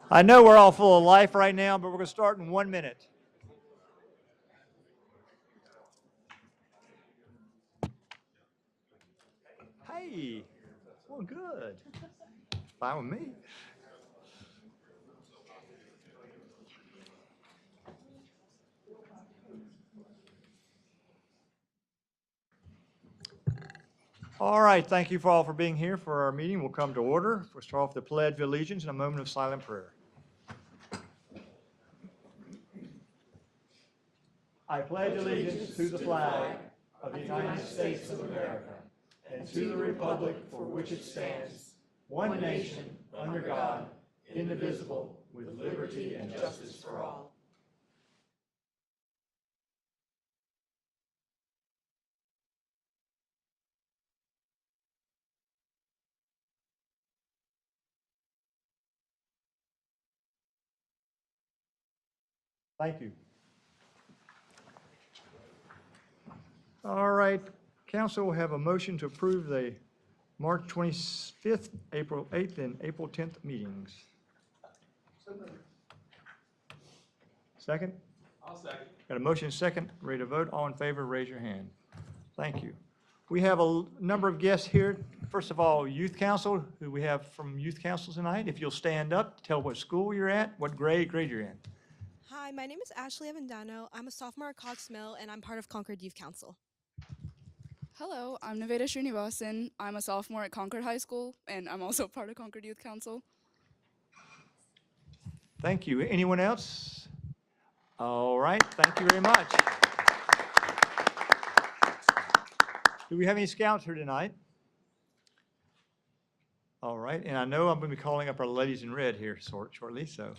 I know we're all full of life right now, but we're going to start in 1 minute. Hey, well, good. Fine with me. All right, thank you for all for being here for our meeting. We'll come to order. We'll start off the Pledge of Allegiance and a moment of silent prayer. I pledge allegiance to the flag of the United States of America and to the republic for which it stands, one nation, under God, indivisible, with liberty and justice for all. Thank you. All right, council will have a motion to approve the March 25th, April 8th, and April 10th meetings. Second? I'll second. Got a motion second, ready to vote. All in favor, raise your hand. Thank you. We have a number of guests here. First of all, Youth Council, who we have from Youth Council tonight. If you'll stand up, tell what school you're at, what grade you're in. Hi, my name is Ashley Avendano. I'm a sophomore at Cox Mill, and I'm part of Concord Youth Council. Hello, I'm Naveda Srinivasan. I'm a sophomore at Concord High School, and I'm also part of Concord Youth Council. Thank you. Anyone else? All right, thank you very much. Do we have any scouts here tonight? All right, and I know I'm going to be calling up our ladies in red here shortly, so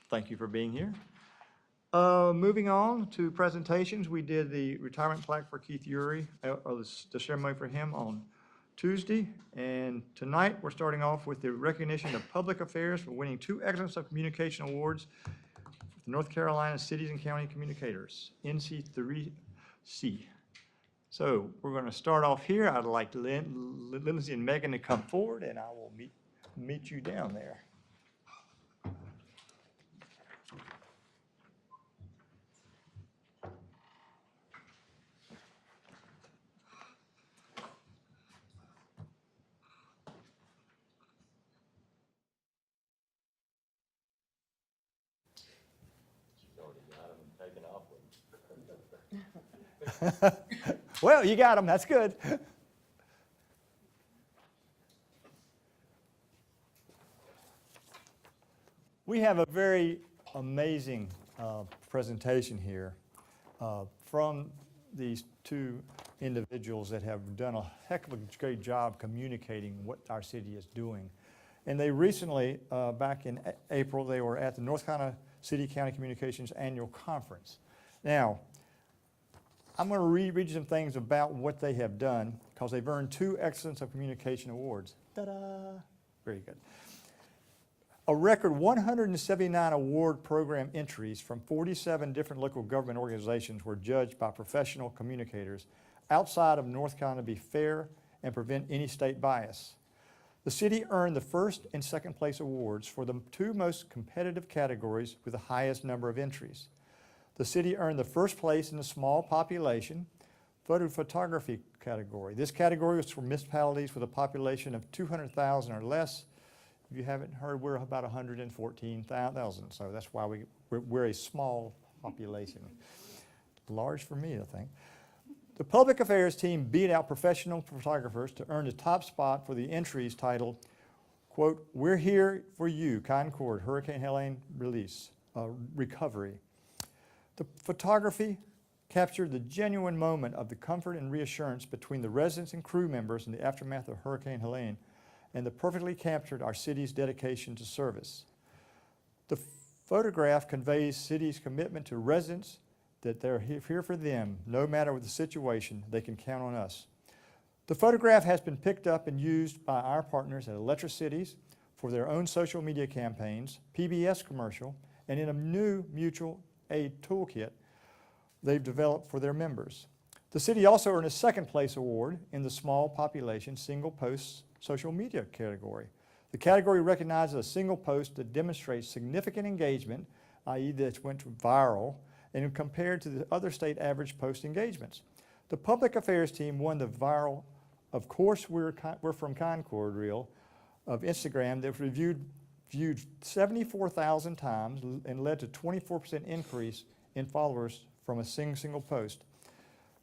thank you for being here. Moving on to presentations, we did the retirement plaque for Keith Urey, or the ceremony for him on Tuesday. And tonight, we're starting off with the recognition of public affairs for winning 2 Excellence of Communication Awards for the North Carolina Cities and County Communicators, NC3C. So we're going to start off here. I'd like Lindsay and Megan to come forward, and I will meet you down there. Well, you got them. That's good. We have a very amazing presentation here from these 2 individuals that have done a heck of a great job communicating what our city is doing. And they recently, back in April, they were at the North Carolina City County Communications Annual Conference. Now, I'm going to read you some things about what they have done because they've earned 2 Excellence of Communication Awards. Ta-da! Very good. A record 179 award program entries from 47 different local government organizations were judged by professional communicators outside of North Carolina to be fair and prevent any state bias. The city earned the first and second place awards for the 2 most competitive categories with the highest number of entries. The city earned the first place in the small population photography category. This category was for municipalities with a population of 200,000 or less. If you haven't heard, we're about 114,000, so that's why we're a small population. Large for me, I think. The public affairs team beat out professional photographers to earn the top spot for the entries titled, quote, "We're here for you, Concord, Hurricane Helene recovery." The photography captured the genuine moment of the comfort and reassurance between the residents and crew members in the aftermath of Hurricane Helene, and that perfectly captured our city's dedication to service. The photograph conveys city's commitment to residents that they're here for them, no matter what the situation, they can count on us. The photograph has been picked up and used by our partners at Electricities for their own social media campaigns, PBS commercial, and in a new mutual aid toolkit they've developed for their members. The city also earned a second place award in the small population single post social media category. The category recognizes a single post that demonstrates significant engagement, i.e. that went viral, and compared to the other state average post engagements. The public affairs team won the viral "Of Course We're from Concord" reel of Instagram that was viewed 74,000 times and led to 24% increase in followers from a single post.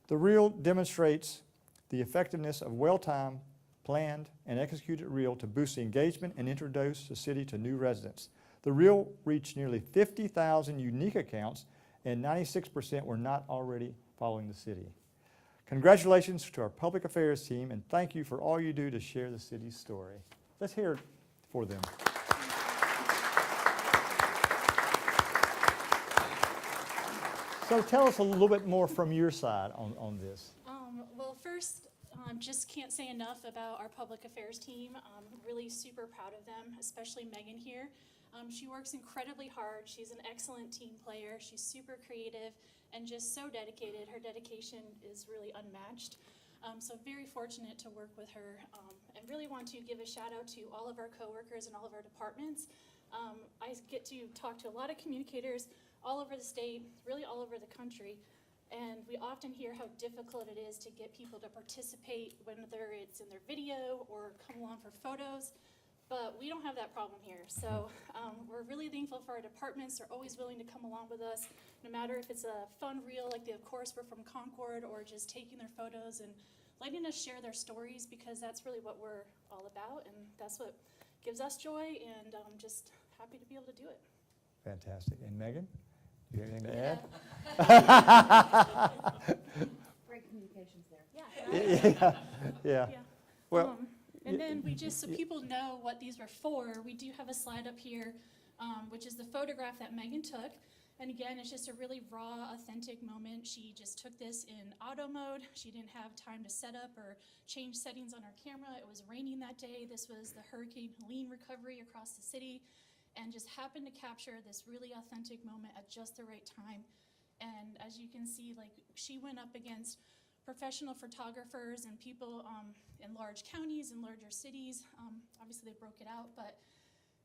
The reel demonstrates the effectiveness of well-timed, planned, and executed reel to boost the engagement and introduce the city to new residents. The reel reached nearly 50,000 unique accounts, and 96% were not already following the city. Congratulations to our public affairs team, and thank you for all you do to share the city's story. Let's hear it for them. So tell us a little bit more from your side on this. Well, first, just can't say enough about our public affairs team. I'm really super proud of them, especially Megan here. She works incredibly hard. She's an excellent team player. She's super creative and just so dedicated. Her dedication is really unmatched. So very fortunate to work with her, and really want to give a shout out to all of our coworkers and all of our departments. I get to talk to a lot of communicators all over the state, really all over the country, and we often hear how difficult it is to get people to participate, whether it's in their video or come along for photos. But we don't have that problem here. So we're really thankful for our departments. They're always willing to come along with us, no matter if it's a fun reel like the Of Course We're from Concord, or just taking their photos and letting us share their stories, because that's really what we're all about, and that's what gives us joy, and I'm just happy to be able to do it. Fantastic. And Megan, do you have anything to add? Great communications there. Yeah. Yeah. Well, And then we just, so people know what these were for, we do have a slide up here, which is the photograph that Megan took. And again, it's just a really raw, authentic moment. She just took this in auto mode. She didn't have time to set up or change settings on her camera. It was raining that day. This was the Hurricane Helene recovery across the city, and just happened to capture this really authentic moment at just the right time. And as you can see, like, she went up against professional photographers and people in large counties and larger cities. Obviously they broke it out, but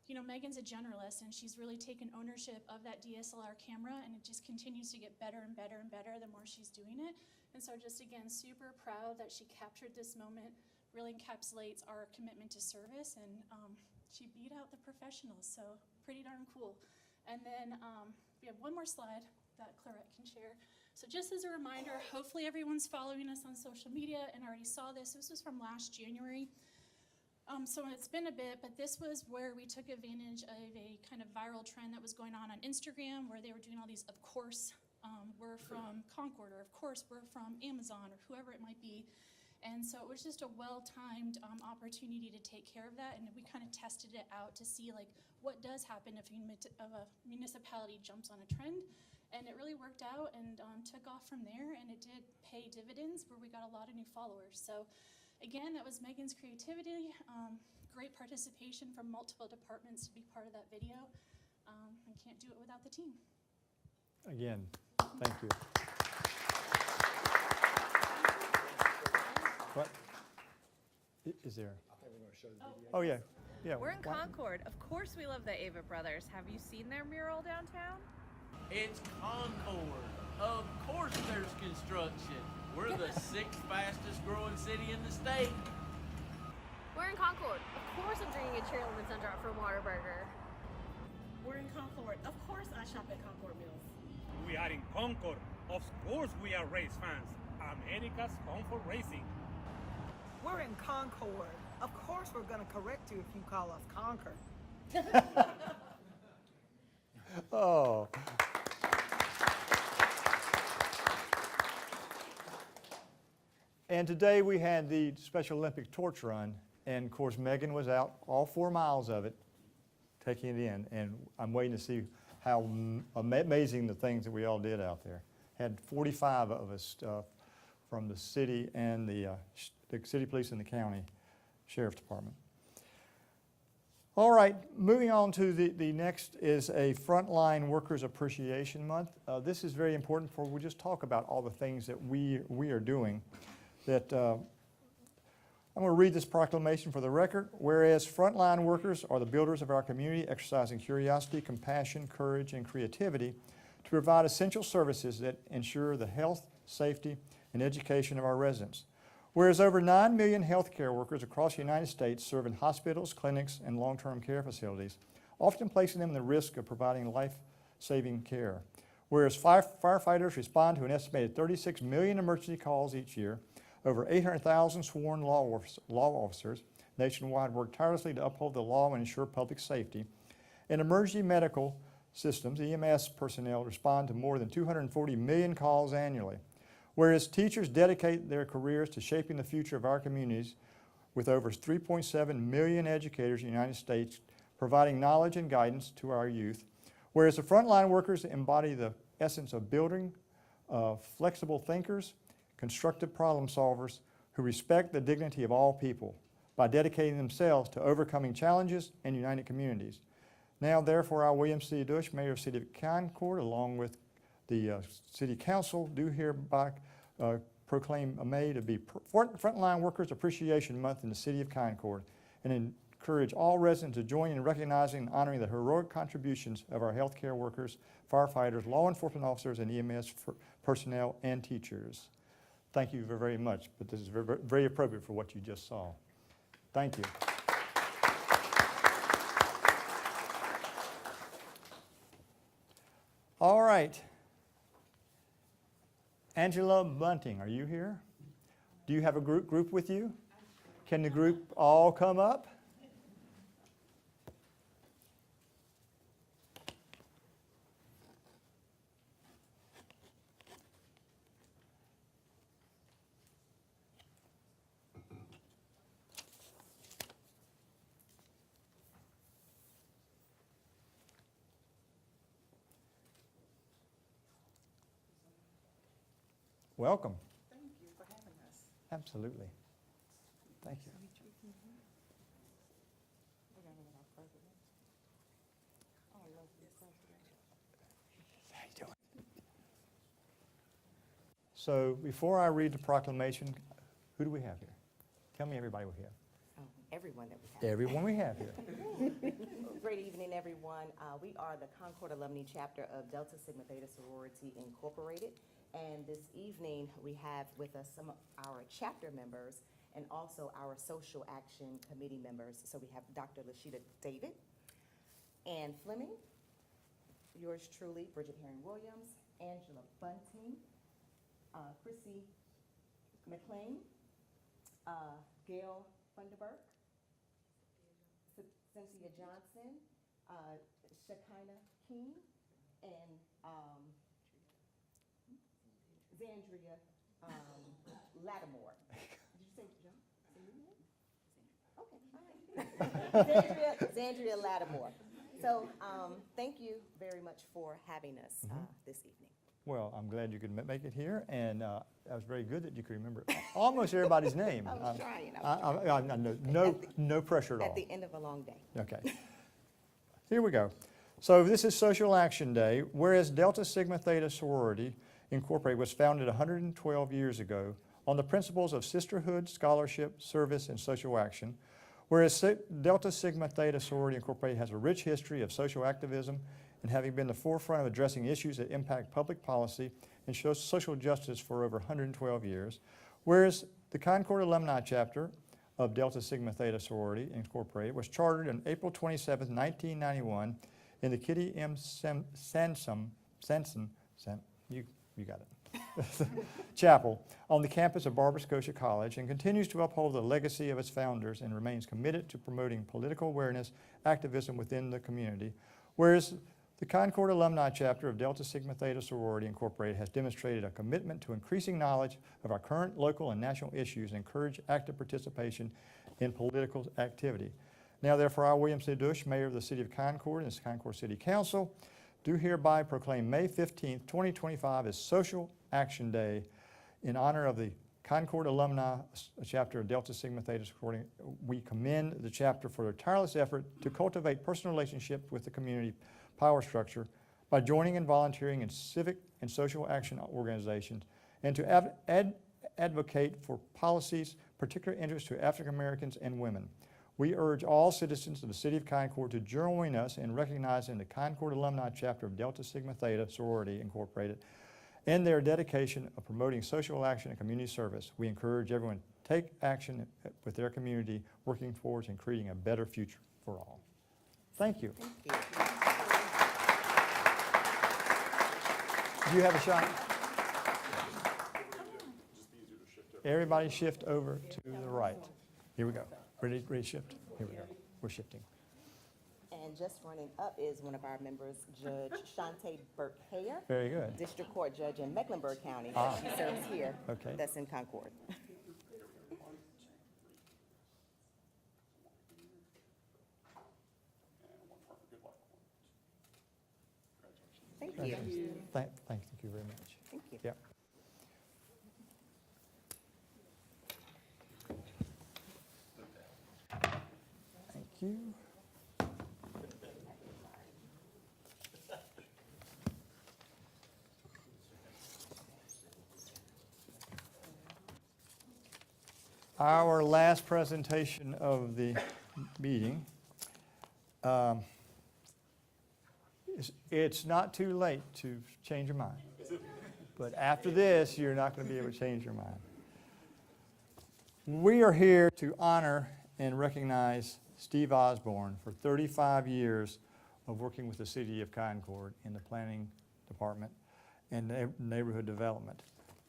you know, Megan's a generalist, and she's really taken ownership of that DSLR camera, and it just continues to get better and better and better the more she's doing it. And so just again, super proud that she captured this moment, really encapsulates our commitment to service, and she beat out the professionals, so pretty darn cool. And then we have one more slide that Clarette can share. So just as a reminder, hopefully everyone's following us on social media and already saw this. This was from last January. So it's been a bit, but this was where we took advantage of a kind of viral trend that was going on Instagram, where they were doing all these, of course, we're from Concord, or of course, we're from Amazon, or whoever it might be. And so it was just a well-timed opportunity to take care of that, and we kind of tested it out to see like what does happen if a municipality jumps on a trend. And it really worked out and took off from there, and it did pay dividends where we got a lot of new followers. So again, that was Megan's creativity, great participation from multiple departments to be part of that video, and can't do it without the team. again, thank you. What? Is there? Oh, yeah. Yeah. We're in why- Concord. Of course we love the Ava Brothers. Have you seen their mural downtown? It's Concord. Of course there's construction. We're the sixth fastest growing city in the state. We're in Concord. Of course I'm drinking a Cherry-Lemon Sundrop from Whataburger. We're in Concord. Of course I shop at Concord Mills. We are in Concord. Of course we are race fans. America's home for racing. We're in Concord. Of course we're going to correct you if you call us Concord. Oh. And today we had the Special Olympic torch run, and of course Megan was out all 4 miles of it, taking it in, and I'm waiting to see how amazing the things that we all did out there. Had 45 of us from the city and the city police and the county sheriff's department. All right, moving on to the next is a Frontline Workers Appreciation Month. This is very important for, we'll just talk about all the things that we are doing that I'm going to read this proclamation for the record. Whereas frontline workers are the builders of our community, exercising curiosity, compassion, courage, and creativity to provide essential services that ensure the health, safety, and education of our residents. Whereas over 9 million healthcare workers across the United States serve in hospitals, clinics, and long-term care facilities, often placing them in the risk of providing life-saving care. Whereas firefighters respond to an estimated 36 million emergency calls each year, over 800,000 sworn law officers nationwide work tirelessly to uphold the law and ensure public safety, and emergency medical systems, EMS personnel, respond to more than 240 million calls annually. Whereas teachers dedicate their careers to shaping the future of our communities, with over 3.7 million educators in the United States providing knowledge and guidance to our youth. Whereas the frontline workers embody the essence of building flexible thinkers, constructive problem solvers who respect the dignity of all people by dedicating themselves to overcoming challenges and uniting communities. Now, therefore, I, William C. Dush, Mayor of the City of Concord, along with the City Council, do hereby proclaim May to be Frontline Workers Appreciation Month in the City of Concord, and encourage all residents to join in recognizing and honoring the heroic contributions of our healthcare workers, firefighters, law enforcement officers, and EMS personnel and teachers. Thank you very much, but this is very, very appropriate for what you just saw. Thank you. All right. Angela Bunting, are you here? Do you have a group with you? Can the group all come up? Welcome. Thank you for having us. Absolutely. Thank you. How you doing? So before I read the proclamation, who do we have here? Tell me everybody we have. Everyone that we have. Everyone we have here. Great evening, everyone. We are the Concord Alumni Chapter of Delta Sigma Theta Sorority Incorporated. And this evening, we have with us some of our chapter members and also our Social Action Committee members. So we have Dr. Lashida David, Ann Fleming, yours truly, Bridget Herring-Williams, Angela Bunting, Chrissy McLean, Gail Funderburk, Cynthia Johnson, Shekinah King, and Zandria Lattimore. Did you say John? Okay, all right. Zandria Lattimore. So thank you very much for having us this evening. Well, I'm glad you could make it here, and that was very good that you could remember almost everybody's name. I was trying. No pressure at all. At the end of a long day. Okay. Here we go. So this is Social Action Day. Whereas Delta Sigma Theta Sorority Incorporated was founded 112 years ago on the principles of sisterhood, scholarship, service, and social action. Whereas Delta Sigma Theta Sorority Incorporated has a rich history of social activism and having been the forefront of addressing issues that impact public policy and shows social justice for over 112 years. Whereas the Concord Alumni Chapter of Delta Sigma Theta Sorority Incorporated was chartered on April 27, 1991 in the Kitty M. Sansom, you got it, Chapel on the campus of Barber Scotia College, and continues to uphold the legacy of its founders and remains committed to promoting political awareness, activism within the community. Whereas the Concord Alumni Chapter of Delta Sigma Theta Sorority Incorporated has demonstrated a commitment to increasing knowledge of our current local and national issues and encourage active participation in political activity. Now, therefore, I, William C. Dush, Mayor of the City of Concord and the Concord City Council, do hereby proclaim May 15, 2025 as Social Action Day in honor of the Concord Alumni Chapter of Delta Sigma Theta Sorority. We commend the chapter for their tireless effort to cultivate personal relationships with the community power structure by joining and volunteering in civic and social action organizations, and to advocate for policies, particular interest to African Americans and women. We urge all citizens of the City of Concord to join us in recognizing the Concord Alumni Chapter of Delta Sigma Theta Sorority Incorporated in their dedication of promoting social action and community service. We encourage everyone to take action with their community, working towards and creating a better future for all. Thank you. Thank you. Do you have a shot? Everybody shift over to the right. Here we go. Ready to shift? Here we go. We're shifting. And just running up is one of our members, Judge Shante Burke-Hayer, Very good. District Court Judge in Mecklenburg County. Ah. She serves here. Okay. That's in Concord. Thank you. Thank you very much. Thank you. Yep. Thank you. Our last presentation of the meeting. It's not too late to change your mind. But after this, you're not going to be able to change your mind. We are here to honor and recognize Steve Osborne for 35 years of working with the City of Concord in the planning department and neighborhood development.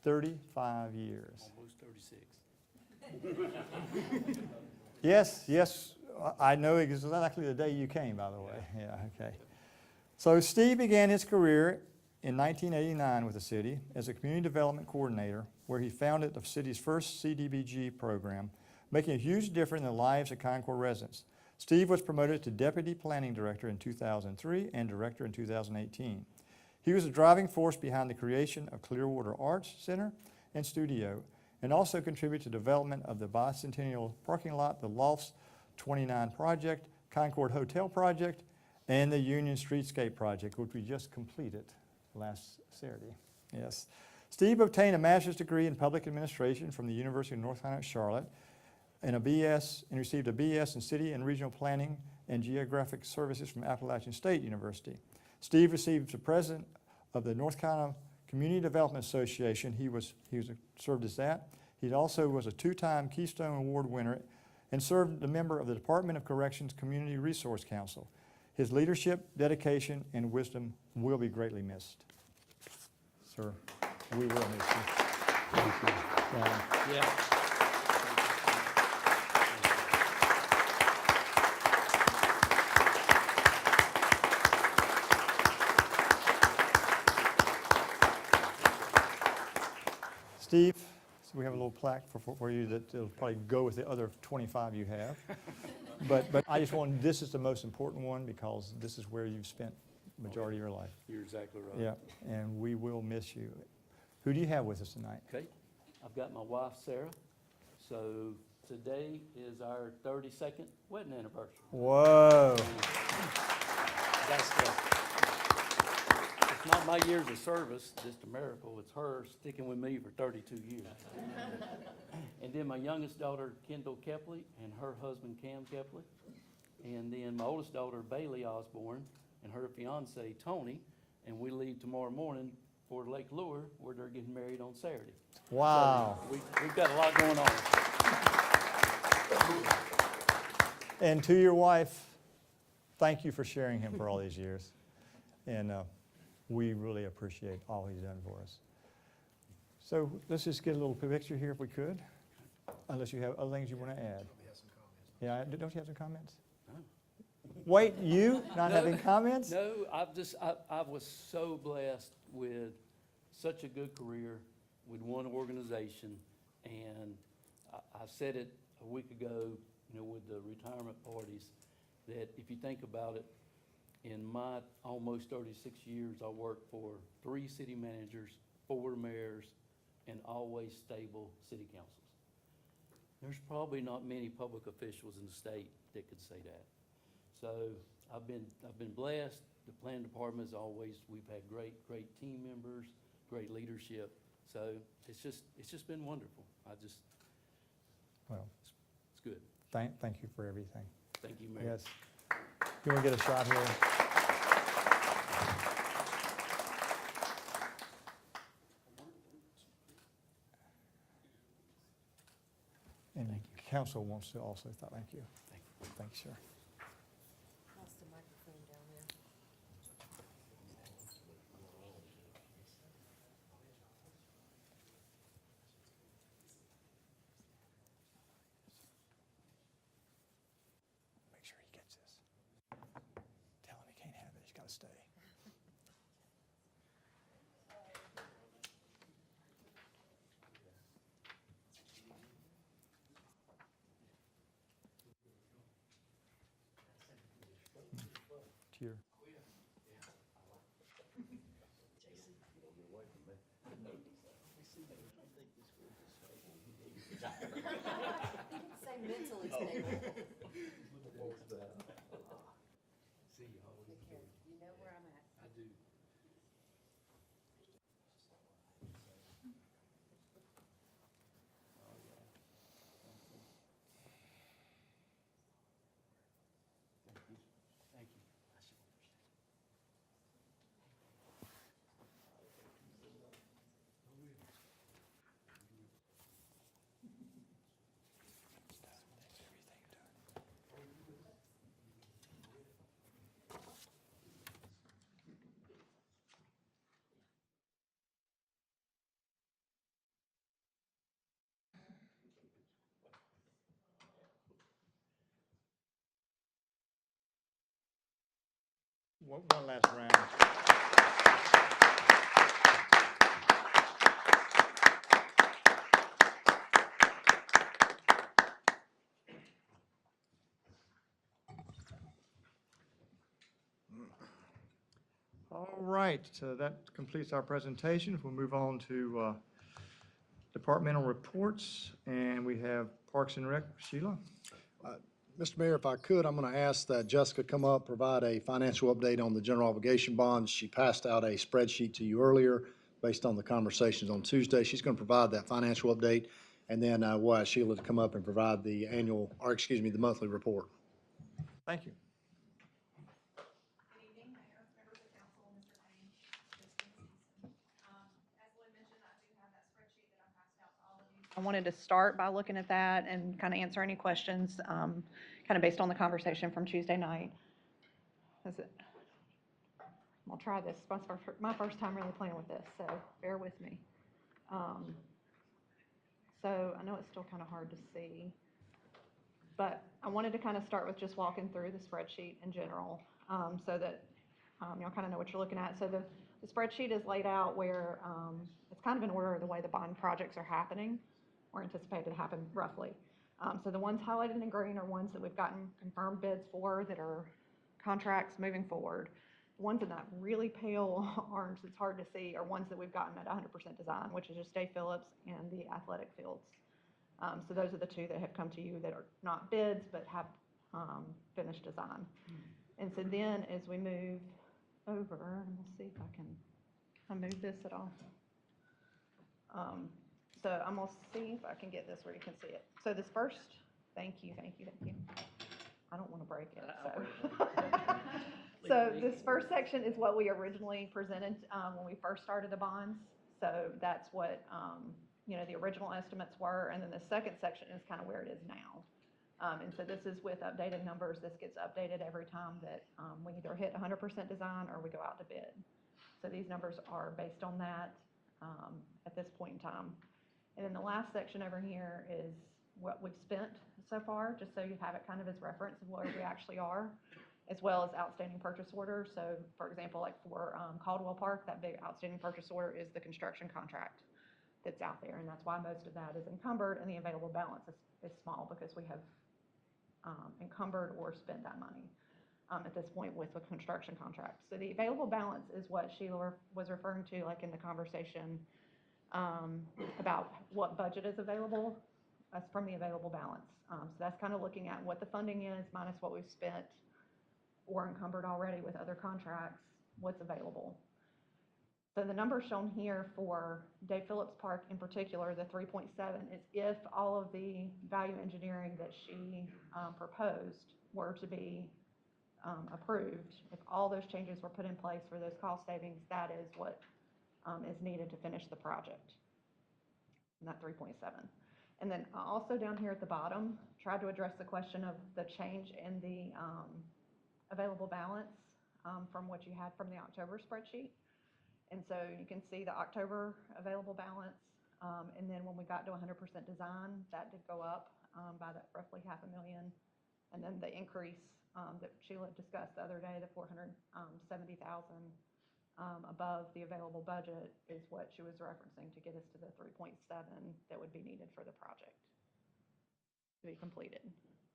35 years. Almost 36. Yes, I know exactly the day you came, by the way. Yeah, okay. So Steve began his career in 1989 with the city as a community development coordinator, where he founded the city's first CDBG program, making a huge difference in the lives of Concord residents. Steve was promoted to Deputy Planning Director in 2003 and Director in 2018. He was the driving force behind the creation of Clearwater Arts Center and Studio, and also contributed to development of the Bicentennial Parking Lot, the Lofts 29 project, Concord Hotel project, and the Union Streetscape project, which we just completed last Saturday. Yes. Steve obtained a master's degree in public administration from the University of North Carolina, Charlotte, and received a BS in city and regional planning and geographic services from Appalachian State University. Steve received the president of the North Carolina Community Development Association. He served as that. He also was a two-time Keystone Award winner and served a member of the Department of Corrections Community Resource Council. His leadership, dedication, and wisdom will be greatly missed. Sir, we will miss you. Thank you. Yeah. Steve, so we have a little plaque for you that will probably go with the other 25 you have. But I just want, this is the most important one because this is where you've spent the majority of your life. You're exactly right. Yeah, and we will miss you. Who do you have with us tonight? Okay, I've got my wife, Sarah. So today is our 32nd wedding anniversary. Whoa. That's it's not my years of service, just a miracle. It's her sticking with me for 32 years. And then my youngest daughter, Kendall Kepley, and her husband, Cam Kepley. And then my oldest daughter, Bailey Osborne, and her fiance, Tony. And we leave tomorrow morning for Lake Lure, where they're getting married on Saturday. Wow. So we've got a lot going on. And to your wife, thank you for sharing him for all these years. And we really appreciate all he's done for us. So let's just get a little picture here if we could, unless you have other things you want to add. Yeah, don't you have some comments? No. Wait, you not having comments? No, I was so blessed with such a good career with one organization, and I said it a week ago, with the retirement parties, that if you think about it, in my almost 36 years, I worked for 3 city managers, 4 mayors, and always stable city councils. There's probably not many public officials in the state that could say that. So I've been blessed. The planning department, as always, we've had great team members, great leadership. So it's just been wonderful. Well, It's good. thank you for everything. Thank you, Mayor. Yes. Can we get a shot here? And council wants to also, thank you. Thank you, sir. Pass the microphone down there. Make sure he gets this. Tell him he can't have it, he's got to stay. Cheer. Say mentally stable. See y'all. You know where I'm at. I do. Thank you. One last round. All right, so that completes our presentation. We'll move on to departmental reports, and we have Parks and Rec. Sheila? Mr. Mayor, if I could, I'm going to ask that Jessica come up, provide a financial update on the general obligation bonds. She passed out a spreadsheet to you earlier based on the conversations on Tuesday. She's going to provide that financial update, and then we'll ask Sheila to come up and provide the the monthly report. Thank you. Good evening, Mayor, members of council, Mr. Payne, Ms. Season. As Lynn mentioned, I do have that spreadsheet that I passed out to all of you. I wanted to start by looking at that and kind of answer any questions, kind of based on the conversation from Tuesday night. Is it? I'll try this. It's my first time really playing with this, so bear with me. So I know it's still kind of hard to see, but I wanted to kind of start with just walking through the spreadsheet in general, so that you'll kind of know what you're looking at. So the spreadsheet is laid out where it's kind of in order of the way the bond projects are happening or anticipated to happen roughly. So the ones highlighted in green are ones that we've gotten confirmed bids for that are contracts moving forward. The ones in that really pale orange that's hard to see are ones that we've gotten at 100% design, which is just Dave Phillips and the athletic fields. So those are the two that have come to you that are not bids, but have finished design. And so then as we move over, and we'll see if I move this at all. So I'm gonna see if I can get this where you can see it. So this first, thank you. I don't want to break it, so. So this first section is what we originally presented when we first started the bonds. So that's what, the original estimates were. And then the second section is kind of where it is now. And so this is with updated numbers. This gets updated every time that we either hit 100% design or we go out to bid. So these numbers are based on that at this point in time. And then the last section over here is what we've spent so far, just so you have it kind of as reference of where we actually are, as well as outstanding purchase orders. So for example, like for Caldwell Park, that big outstanding purchase order is the construction contract that's out there. And that's why most of that is encumbered and the available balance is small, because we have encumbered or spent that money at this point with the construction contract. So the available balance is what Sheila was referring to, like in the conversation about what budget is available. That's from the available balance. So that's kind of looking at what the funding is minus what we've spent or encumbered already with other contracts, what's available. So the number shown here for Dave Phillips Park in particular, the 3.7, is if all of the value engineering that she proposed were to be approved, if all those changes were put in place for those cost savings, that is what is needed to finish the project, and that 3.7. And then also down here at the bottom, tried to address the question of the change in the available balance from what you had from the October spreadsheet. And so you can see the October available balance, and then when we got to 100% design, that did go up by that roughly $500,000. And then the increase that Sheila discussed the other day, the $470,000 above the available budget, is what she was referencing to get us to the 3.7 that would be needed for the project to be completed.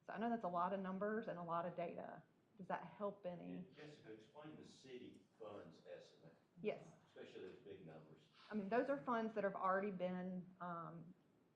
So I know that's a lot of numbers and a lot of data. Does that help any? Jessica, explain the city funds estimate. Yes. Especially those big numbers. I mean, those are funds that have already been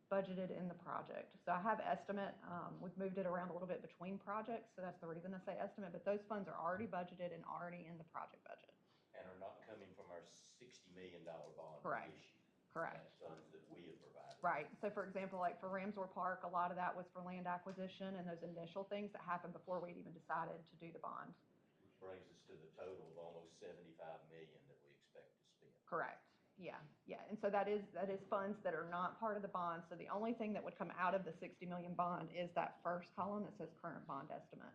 budgeted in the project. So I have estimate. We've moved it around a little bit between projects, so that's the reason I say estimate. But those funds are already budgeted and already in the project budget. And are not coming from our $60 million bond Correct. issue. Correct. That's funds that we have provided. Right. So for example, like for Ramsor Park, a lot of that was for land acquisition and those initial things that happened before we'd even decided to do the bond. Which brings us to the total of almost $75 million that we expect to spend. Correct. Yeah, yeah. And so that is funds that are not part of the bond. So the only thing that would come out of the 60 million bond is that first column that says current bond estimate.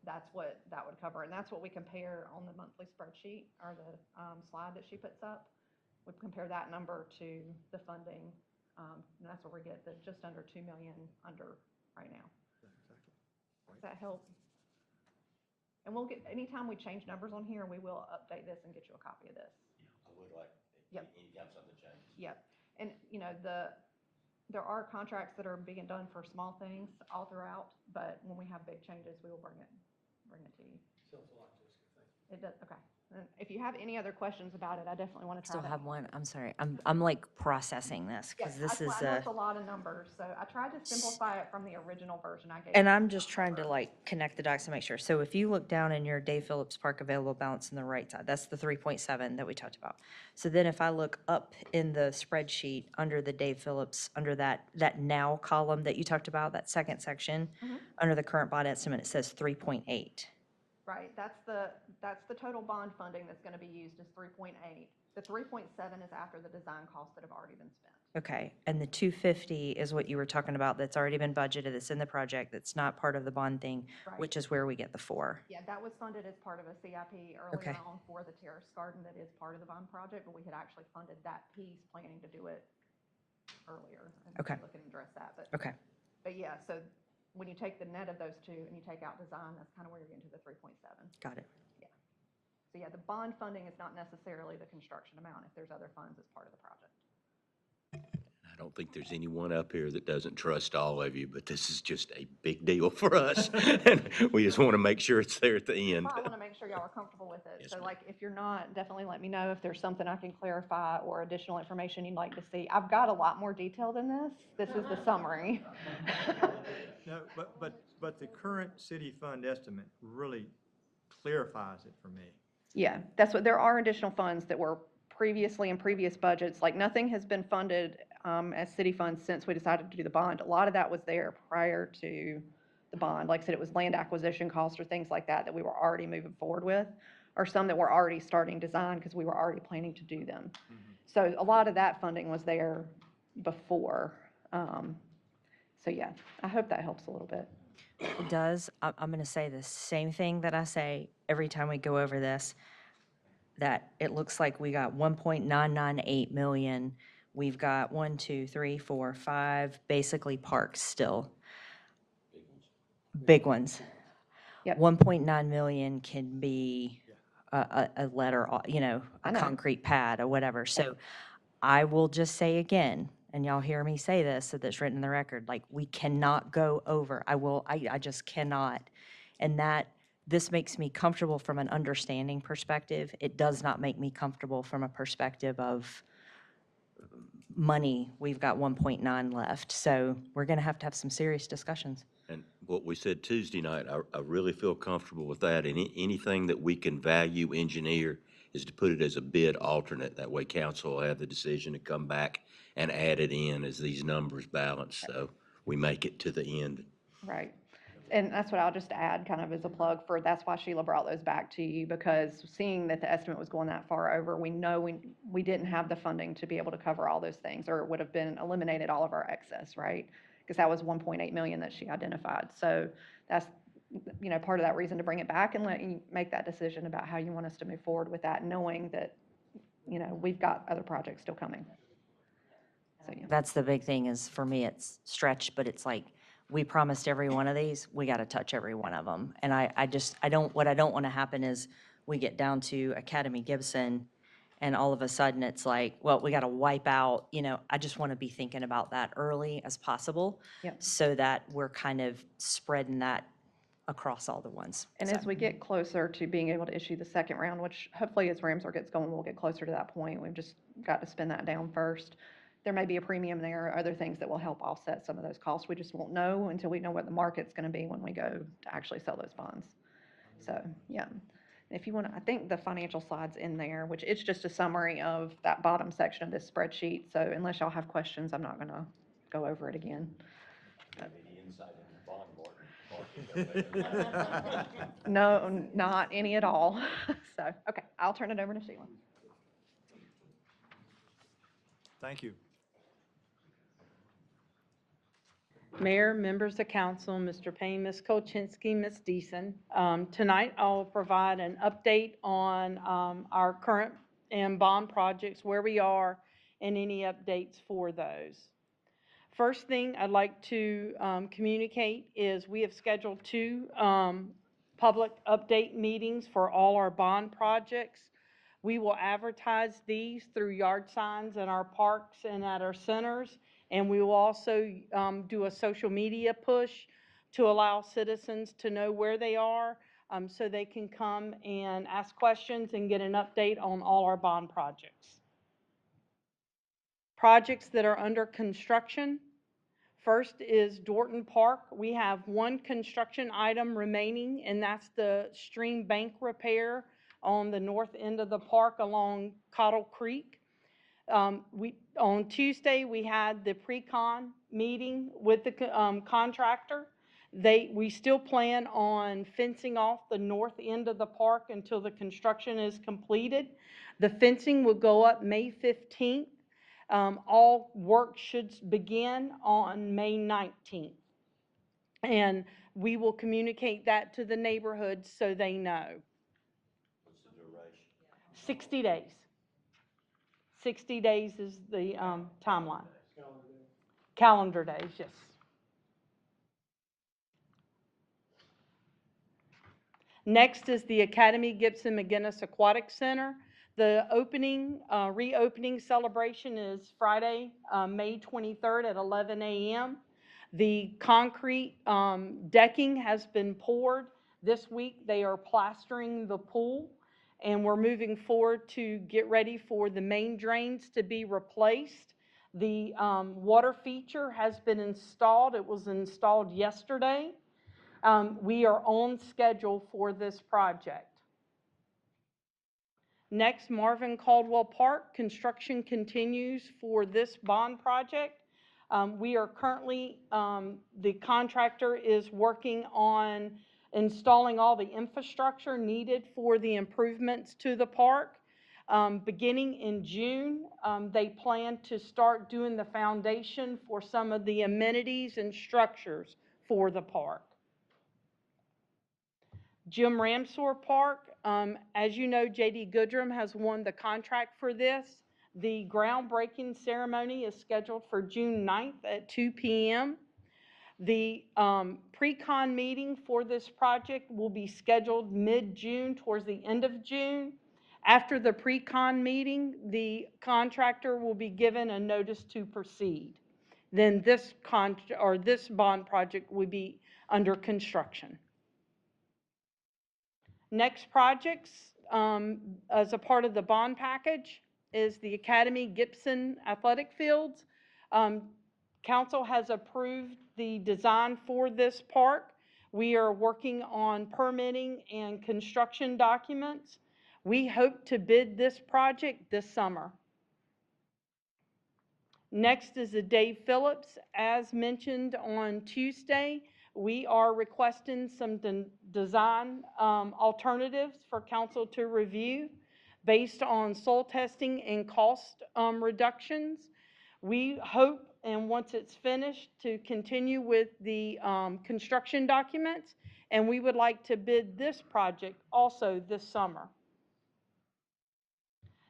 That's what that would cover. And that's what we compare on the monthly spreadsheet, or the slide that she puts up. We compare that number to the funding. And that's where we get the just under 2 million under right now. Exactly. Does that help? And we'll get, anytime we change numbers on here, we will update this and get you a copy of this. I would like, Yep. anytime something changes. Yep. And, you know, there are contracts that are being done for small things all throughout, but when we have big changes, we will bring it to you. It does, okay. And if you have any other questions about it, I definitely want to try Still to. have one. I'm sorry. I'm like processing this because Yes, this is, I know it's a lot of numbers, so I tried to simplify it from the original version I gave. and you. I'm just trying to like connect the dots to make sure. So if you look down in your Dave Phillips Park available balance on the right side, that's the 3.7 that we talked about. So then if I look up in the spreadsheet under the Dave Phillips, under that now column that you talked about, that second section, under the current bond estimate, it says 3.8. Right, that's the total bond funding that's going to be used is 3.8. The 3.7 is after the design costs that have already been spent. Okay, and the 250 is what you were talking about, that's already been budgeted, that's in the project, that's not part of the bond thing, Right. which is where we get the 4. Yeah, that was funded as part of a CIP Okay. earlier on for the terrace garden that is part of the bond project, but we had actually funded that piece, planning to do it earlier. And Okay. Look and address that, Okay, but yeah, so when you take the net of those two and you take out design, that's kind of where you're getting to the 3.7. got it. Yeah. So yeah, the bond funding is not necessarily the construction amount if there's other funds as part of the project. I don't think there's anyone up here that doesn't trust all of you, but this is just a big deal for us. And we just want to make sure it's there at the end. Well, I want to make sure y'all are comfortable with it. Yes, So ma'am. like, if you're not, definitely let me know if there's something I can clarify or additional information you'd like to see. I've got a lot more detail than this. This is the summary. No, but the current city fund estimate really clarifies it for me. Yeah, that's what, there are additional funds that were previously in previous budgets. Like, nothing has been funded as city funds since we decided to do the bond. A lot of that was there prior to the bond. Like I said, it was land acquisition costs or things like that that we were already moving forward with, or some that were already starting design because we were already planning to do them. So a lot of that funding was there before. So yeah, I hope that helps a little bit. It does. I'm going to say the same thing that I say every time we go over this, that it looks like we got 1.998 million. We've got 1, 2, 3, 4, 5, basically parks still. Big ones. Yep. 1.9 million can be a letter, you know, I a know. concrete pad or whatever. So I will just say again, and y'all hear me say this, so that's written in the record, like, we cannot go over. I just cannot. And that, this makes me comfortable from an understanding perspective. It does not make me comfortable from a perspective of money. We've got 1.9 left. So we're going to have some serious discussions. And what we said Tuesday night, I really feel comfortable with that. And anything that we can value engineer is to put it as a bid alternate. That way council will have the decision to come back and add it in as these numbers balance, so we make it to the end. Right. And that's what I'll just add kind of as a plug for, that's why Sheila brought those back to you, because seeing that the estimate was going that far over, we know we didn't have the funding to be able to cover all those things, or it would have been eliminated all of our excess, right? Because that was 1.8 million that she identified. So that's, part of that reason to bring it back and let you make that decision about how you want us to move forward with that, knowing that, we've got other projects still coming. So, yeah. That's the big thing is, for me, it's stretched, but it's like, we promised every one of these, we got to touch every one of them. And what I don't want to happen is we get down to Academy Gibson and all of a sudden it's like, well, we got to wipe out, I just want to be thinking about that early as possible. Yep. So that we're kind of spreading that across all the ones. And as we get closer to being able to issue the second round, which hopefully as Ramsar gets going, we'll get closer to that point. We've just got to spin that down first. There may be a premium there or other things that will help offset some of those costs. We just won't know until we know what the market's going to be when we go to actually sell those bonds. So, yeah. If you want to, I think the financial slide's in there, which it's just a summary of that bottom section of this spreadsheet. So unless y'all have questions, I'm not going to go over it again. No, not any at all. So, okay, I'll turn it over to Sheila. Thank you. Mayor, members of council, Mr. Payne, Ms. Kolchinsky, Ms. Deason. Tonight, I'll provide an update on our current and bond projects, where we are, and any updates for those. First thing I'd like to communicate is we have scheduled 2 public update meetings for all our bond projects. We will advertise these through yard signs in our parks and at our centers. And we will also do a social media push to allow citizens to know where they are so they can come and ask questions and get an update on all our bond projects. Projects that are under construction. First is Dorton Park. We have 1 construction item remaining, and that's the stream bank repair on the north end of the park along Cottle Creek. On Tuesday, we had the pre-con meeting with the contractor. We still plan on fencing off the north end of the park until the construction is completed. The fencing will go up May 15th. All work should begin on May 19th. And we will communicate that to the neighborhood so they know. What's the duration? 60 days. 60 days is the timeline. Calendar days, yes. Next is the Academy Gibson McGinnis Aquatic Center. The reopening celebration is Friday, May 23rd at 11 a.m. The concrete decking has been poured. This week they are plastering the pool. And we're moving forward to get ready for the main drains to be replaced. The water feature has been installed. It was installed yesterday. We are on schedule for this project. Next, Marvin Caldwell Park. Construction continues for this bond project. We are currently, the contractor is working on installing all the infrastructure needed for the improvements to the park. Beginning in June, they plan to start doing the foundation for some of the amenities and structures for the park. Jim Ramsor Park, as you know, J.D. Goodrum has won the contract for this. The groundbreaking ceremony is scheduled for June 9th at 2 p.m. The pre-con meeting for this project will be scheduled mid-June, towards the end of June. After the pre-con meeting, the contractor will be given a notice to proceed. Then this bond project will be under construction. Next projects, as a part of the bond package, is the Academy Gibson Athletic Fields. Council has approved the design for this park. We are working on permitting and construction documents. We hope to bid this project this summer. Next is the Dave Phillips. As mentioned on Tuesday, we are requesting some design alternatives for council to review based on soil testing and cost reductions. We hope, and once it's finished, to continue with the construction documents, and we would like to bid this project also this summer.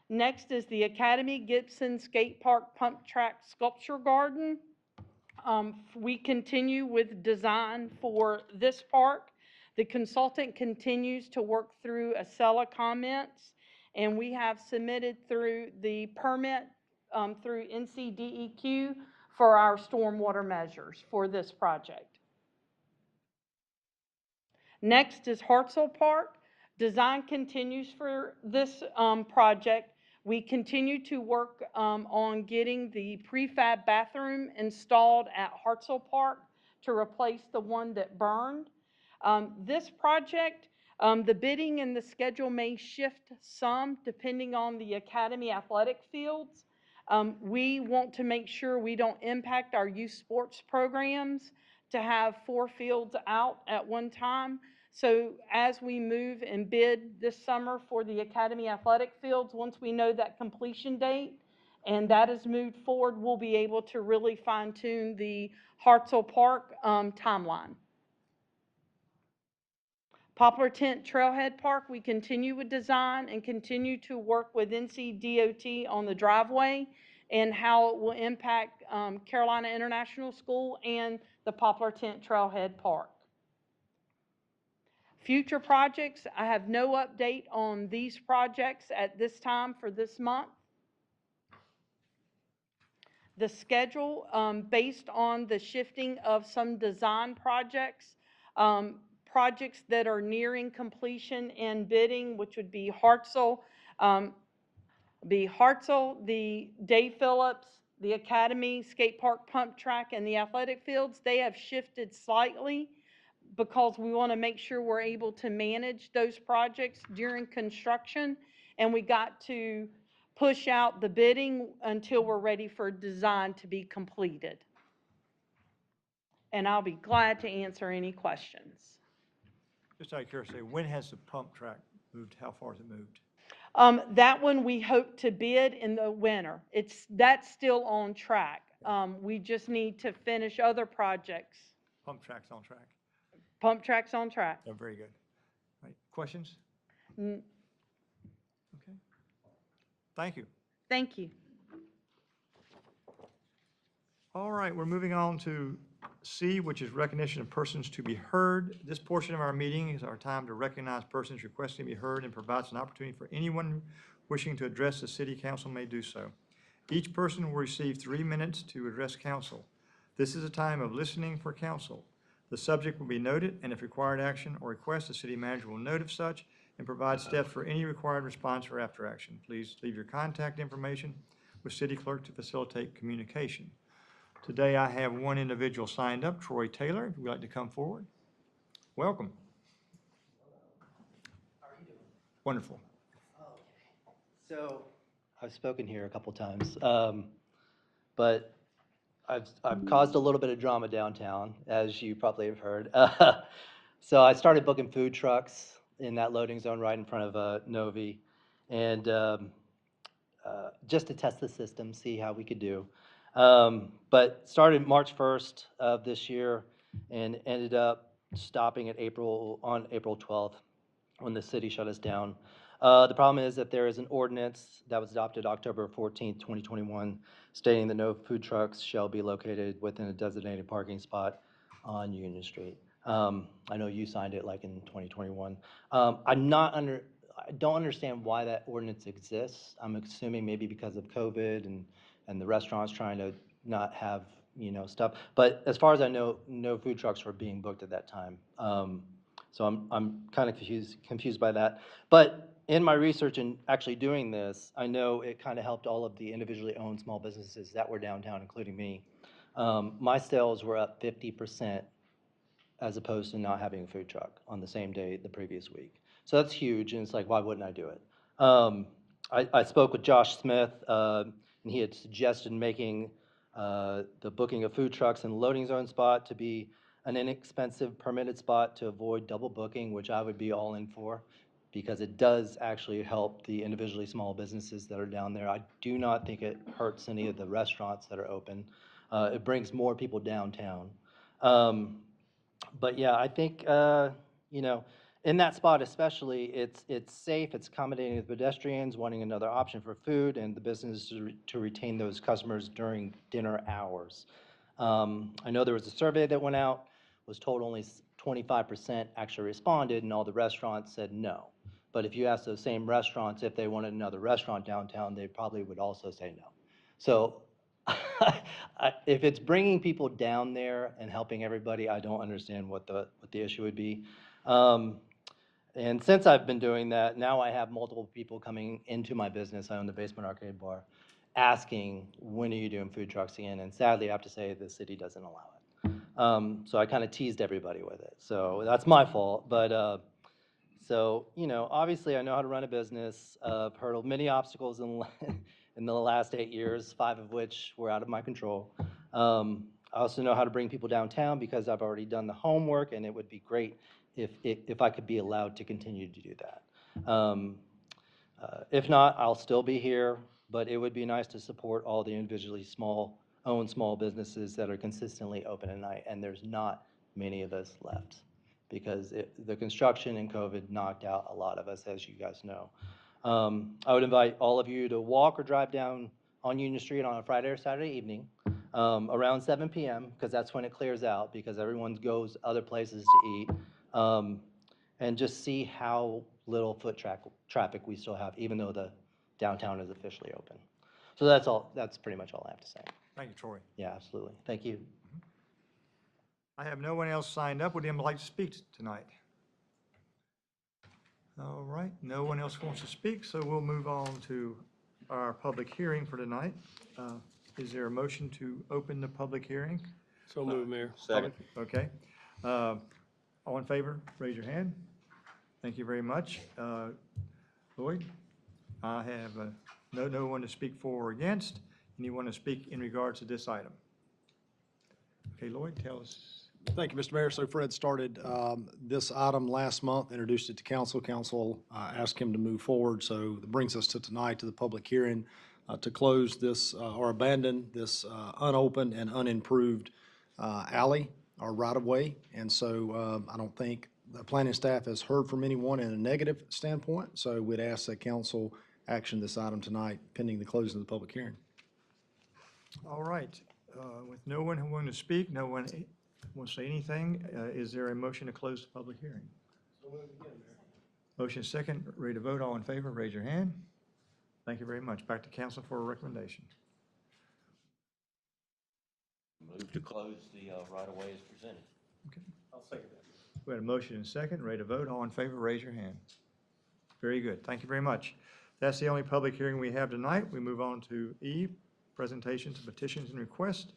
Next is the Academy Gibson Skate Park Pump Track Sculpture Garden. We continue with design for this park. The consultant continues to work through Acela comments, and we have submitted through the permit through NCDEQ for our stormwater measures for this project. Next is Hartselle Park. Design continues for this project. We continue to work on getting the prefab bathroom installed at Hartselle Park to replace the one that burned. This project, the bidding and the schedule may shift some depending on the Academy athletic fields. We want to make sure we don't impact our youth sports programs to have 4 fields out at one time. So as we move and bid this summer for the Academy athletic fields, once we know that completion date and that is moved forward, we'll be able to really fine tune the Hartselle Park timeline. Poplar Tent Trailhead Park, we continue with design and continue to work with NCDOT on the driveway and how it will impact Carolina International School and the Poplar Tent Trailhead Park. Future projects, I have no update on these projects at this time for this month. The schedule, based on the shifting of some design projects, projects that are nearing completion and bidding, which would be Hartselle, the Dave Phillips, the Academy Skate Park Pump Track, and the athletic fields, they have shifted slightly because we want to make sure we're able to manage those projects during construction, and we got to push out the bidding until we're ready for design to be completed. And I'll be glad to answer any questions. Just out of curiosity, when has the pump track moved? How far has it moved? That one we hope to bid in the winter. That's still on track. We just need to finish other projects. Pump track's on track. Pump track's on track. Oh, very good. Right. Questions? Mm, Okay. Thank you. Thank you. All right, we're moving on to C, which is recognition of persons to be heard. This portion of our meeting is our time to recognize persons requesting to be heard and provides an opportunity for anyone wishing to address the city council may do so. Each person will receive 3 minutes to address council. This is a time of listening for council. The subject will be noted, and if required action or request, the city manager will note of such and provide steps for any required response or after action. Please leave your contact information with city clerk to facilitate communication. Today, I have one individual signed up, Troy Taylor. If you'd like to come forward. Welcome. How are you doing? Wonderful. Okay. So I've spoken here a couple times, but I've caused a little bit of drama downtown, as you probably have heard. So I started booking food trucks in that loading zone right in front of Novi, and just to test the system, see how we could do. But started March 1st of this year and ended up stopping on April 12th when the city shut us down. The problem is that there is an ordinance that was adopted October 14th, 2021, stating that no food trucks shall be located within a designated parking spot on Union Street. I know you signed it like in 2021. I don't understand why that ordinance exists. I'm assuming maybe because of COVID and the restaurants trying to not have, stuff. But as far as I know, no food trucks were being booked at that time. So I'm kind of confused by that. But in my research and actually doing this, I know it kind of helped all of the individually owned small businesses that were downtown, including me. My sales were up 50% as opposed to not having a food truck on the same day the previous week. So that's huge, and it's like, why wouldn't I do it? I spoke with Josh Smith, and he had suggested making the booking of food trucks and loading zone spot to be an inexpensive permitted spot to avoid double booking, which I would be all in for, because it does actually help the individually small businesses that are down there. I do not think it hurts any of the restaurants that are open. It brings more people downtown. But yeah, I think, you know, in that spot especially, it's safe, it's accommodating to the pedestrians wanting another option for food and the business to retain those customers during dinner hours. I know there was a survey that went out, was told only 25% actually responded, and all the restaurants said no. But if you ask those same restaurants if they wanted another restaurant downtown, they probably would also say no. So if it's bringing people down there and helping everybody, I don't understand what the issue would be. And since I've been doing that, now I have multiple people coming into my business. I own the Basement Arcade Bar, asking, when are you doing food trucks again? And sadly, I have to say the city doesn't allow it. So I kind of teased everybody with it. So that's my fault. But so, you know, obviously I know how to run a business. I've heard of many obstacles in the last 8 years, 5 of which were out of my control. I also know how to bring people downtown because I've already done the homework, and it would be great if I could be allowed to continue to do that. If not, I'll still be here, but it would be nice to support all the individually owned small businesses that are consistently open at night, and there's not many of us left because the construction and COVID knocked out a lot of us, as you guys know. I would invite all of you to walk or drive down on Union Street on a Friday or Saturday evening around 7 p.m. because that's when it clears out because everyone goes other places to eat. And just see how little foot traffic we still have, even though the downtown is officially open. So that's all. That's pretty much all I have to say. Thank you, Troy. Yeah, absolutely. Thank you. I have no one else signed up. Would anyone like to speak tonight? All right, no one else wants to speak, so we'll move on to our public hearing for tonight. Is there a motion to open the public hearing? So moved, Mayor. Second. Okay. All in favor, raise your hand. Thank you very much. Lloyd, I have no one to speak for or against. Anyone to speak in regards to this item? Okay, Lloyd, tell us. Thank you, Mr. Mayor. So Fred started this item last month, introduced it to council. Council asked him to move forward. So that brings us to tonight, to the public hearing, to close this or abandon this unopened and unimproved alley or right-of-way. And so I don't think the planning staff has heard from anyone in a negative standpoint. So we'd ask that council action this item tonight pending the closing of the public hearing. All right. With no one who wants to speak, no one wants to say anything, is there a motion to close the public hearing? Motion second, ready to vote. All in favor, raise your hand. Thank you very much. Back to council for a recommendation. Move to close the right-of-way as presented. Okay. I'll second that. We had a motion and second, ready to vote. All in favor, raise your hand. Very good. Thank you very much. That's the only public hearing we have tonight. We move on to E, presentations, petitions, and requests.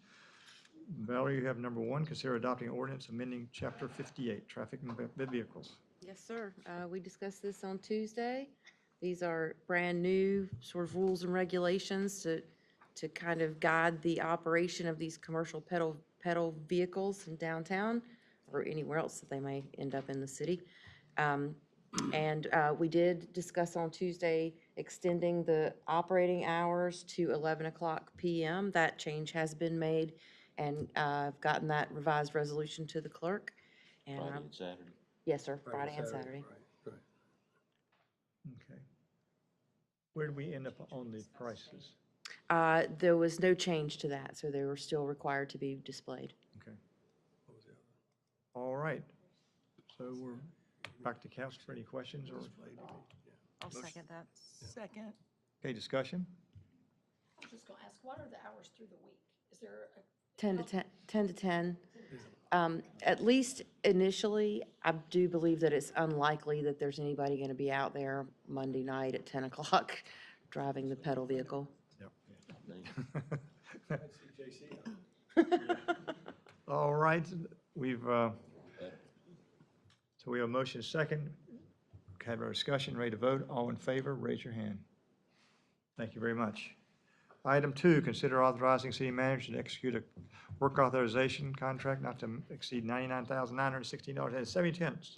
Valerie, you have number 1, consider adopting ordinance amending Chapter 58, traffic and vehicles. Yes, sir. We discussed this on Tuesday. These are brand-new sort of rules and regulations to kind of guide the operation of these commercial pedal vehicles in downtown or anywhere else that they may end up in the city. And we did discuss on Tuesday extending the operating hours to 11 o'clock p.m. That change has been made, and I've gotten that revised resolution to the clerk. And Friday and Saturday. Yes, sir, Friday and Saturday. Okay. Where did we end up on the prices? There was no change to that, so they were still required to be displayed. Okay. All right. So we're back to council for any questions or? I'll second that. Second. Okay, discussion? I was just gonna ask, what are the hours through the week? Is there a 10 to 10. At least initially, I do believe that it's unlikely that there's anybody going to be out there Monday night at 10 o'clock driving the pedal vehicle. All right, we've, so we have a motion second. Had our discussion, ready to vote. All in favor, raise your hand. Thank you very much. Item 2, consider authorizing city manager to execute a work authorization contract not to exceed $99,916.70.